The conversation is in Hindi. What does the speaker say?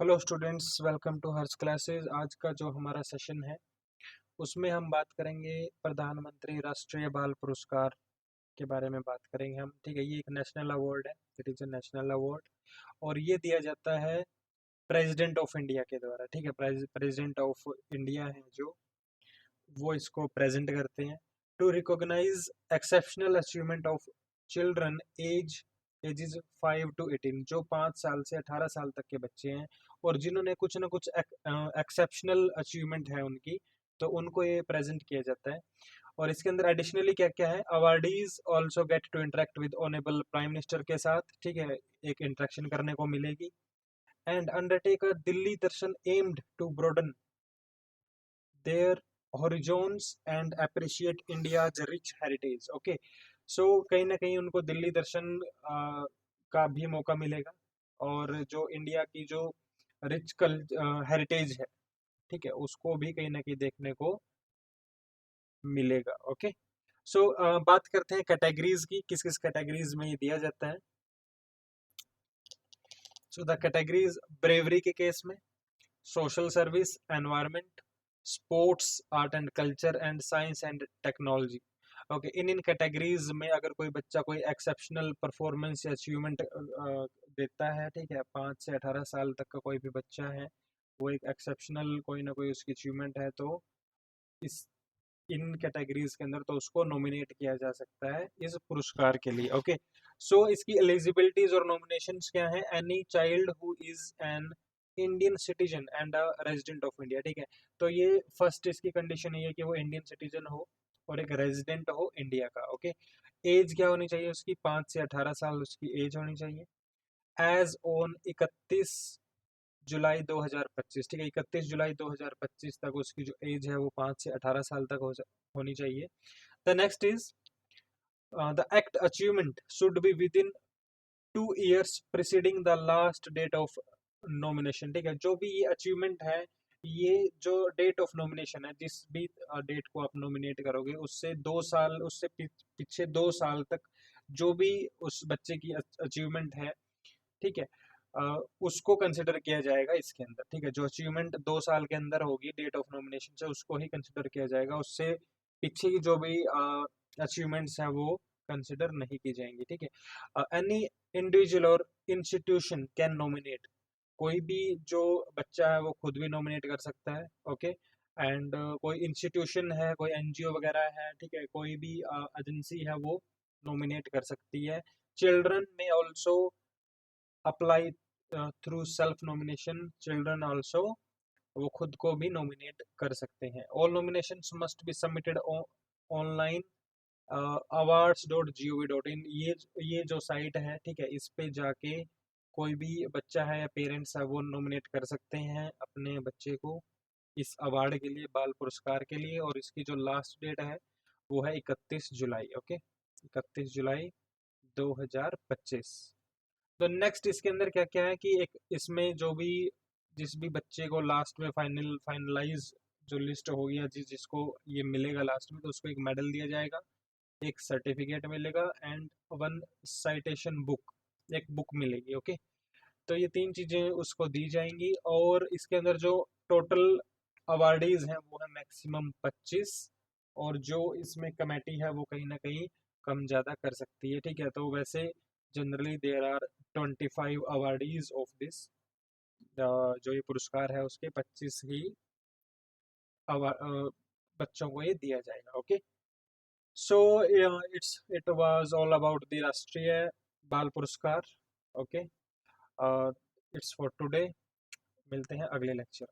Hello students, welcome to Harsh classes. आज का जो हमारा सेशन है उसमें हम बात करेंगे प्रधानमंत्री राष्ट्रीय बाल पुरस्कार के बारे में बात करेंगे हम। ठीक है, ये एक नेशनल अवार्ड है, it is a national award और ये दिया जाता है प्रेसिडेंट ऑफ इंडिया के द्वारा। ठीक है, प्रेसिडेंट ऑफ इंडिया है जो वो इसको प्रेजेंट करते हैं to recognise exceptional achievement of children ages 5 to 18, जो 5 साल से 18 साल तक के बच्चे हैं और जिन्होंने कुछ ना कुछ एक्सेप्शनल अचीवमेंट है उनकी, तो उनको ये प्रेजेंट किया जाता है। और इसके अंदर एडिशनली क्या क्या है, awardees also get to interact with honourable prime minister के साथ। ठीक है, एक इंटरेक्शन करने को मिलेगी। And undertake a Delhi Darshan aimed to broaden their horizons and appreciate India's rich heritage. Okay, so कहीं ना कहीं उनको दिल्ली दर्शन का भी मौका मिलेगा और जो इंडिया की जो रिच कल हेरिटेज है, ठीक है, उसको भी कहीं ना कहीं देखने को मिलेगा। ओके, सो बात करते हैं कैटेगरीज की, किस किस कैटेगरीज में ये दिया जाता है। सो द कैटेगरीज, ब्रेवरी के केस में, social service, environment, sports, art and culture and science and technology. Okay, in categories में अगर कोई बच्चा कोई एक्सेप्शनल परफॉर्मेंस या अचीवमेंट देता है, ठीक है, 5 से 18 साल तक का कोई भी बच्चा है, वो एक एक्सेप्शनल कोई ना कोई उसकी अचीवमेंट है, तो इस इन कैटेगरीज के अंदर तो उसको नॉमिनेट किया जा सकता है इस पुरस्कार के लिए। ओके, सो इसकी एलिजिबिलिटीज और नॉमिनेशंस क्या है। Any child who is an Indian citizen and a resident of India. ठीक है, तो ये फर्स्ट इसकी कंडीशन ये है कि वो इंडियन सिटीजन हो और एक रेजिडेंट हो इंडिया का। ओके, एज क्या होनी चाहिए उसकी, 5 से 18 साल उसकी एज होनी चाहिए। एज ऑन 31 जुलाई 2025। ठीक है, 31 जुलाई 2025 तक उसकी जो एज है वो 5 से 18 साल तक होनी चाहिए। The next is the act achievement should be within 2 years preceding the last date of nomination. ठीक है, जो भी ये अचीवमेंट है, ये जो डेट ऑफ नॉमिनेशन है, जिस भी डेट को आप नॉमिनेट करोगे उससे 2 साल, उससे पीछे 2 साल तक जो भी उस बच्चे की अचीवमेंट है, ठीक है, उसको कंसिडर किया जाएगा इसके अंदर। ठीक है, जो अचीवमेंट 2 साल के अंदर होगी डेट ऑफ नॉमिनेशन से, उसको ही कंसिडर किया जाएगा, उससे पीछे की जो भी अचीवमेंट्स हैं वो कंसिडर नहीं की जाएंगी। ठीक है, एनी इंडिविजुअल और इंस्टीट्यूशन कैन नॉमिनेट, कोई भी जो बच्चा है वो खुद भी नॉमिनेट कर सकता है। ओके, एंड कोई इंस्टीट्यूशन है, कोई एनजीओ वगैरह है, ठीक है, कोई भी एजेंसी है वो नॉमिनेट कर सकती है। चिल्ड्रन में also apply through self nomination, children also वो खुद को भी नॉमिनेट कर सकते हैं। All nominations must be submitted online awards.gov.in। ये जो साइट है, ठीक है, इस पे जाके कोई भी बच्चा है या पेरेंट्स है वो नॉमिनेट कर सकते हैं अपने बच्चे को इस अवार्ड के लिए, बाल पुरस्कार के लिए। और इसकी जो लास्ट डेट है वो है 31 जुलाई। ओके, 31 जुलाई 2025। तो नेक्स्ट इसके अंदर क्या क्या है कि एक इसमें जो भी जिस भी बच्चे को लास्ट में फाइनलाइज जो लिस्ट होगी या जिसको ये मिलेगा लास्ट में, तो उसको एक मेडल दिया जाएगा, एक सर्टिफिकेट मिलेगा एंड वन साइटेशन बुक, एक बुक मिलेगी। ओके, तो ये 3 चीजें उसको दी जाएंगी और इसके अंदर जो टोटल अवार्डीज हैं वो है मैक्सिमम 25, और जो इसमें कमेटी है वो कहीं ना कहीं कम ज़्यादा कर सकती है। ठीक है, तो वैसे generally there are 25 awardees of this, जो ये पुरस्कार है उसके 25 ही बच्चों को ये दिया जाएगा। Okay, so it was all about the राष्ट्रीय बाल पुरस्कार। ओके, इट्स फॉर टुडे, मिलते हैं अगले लेक्चर।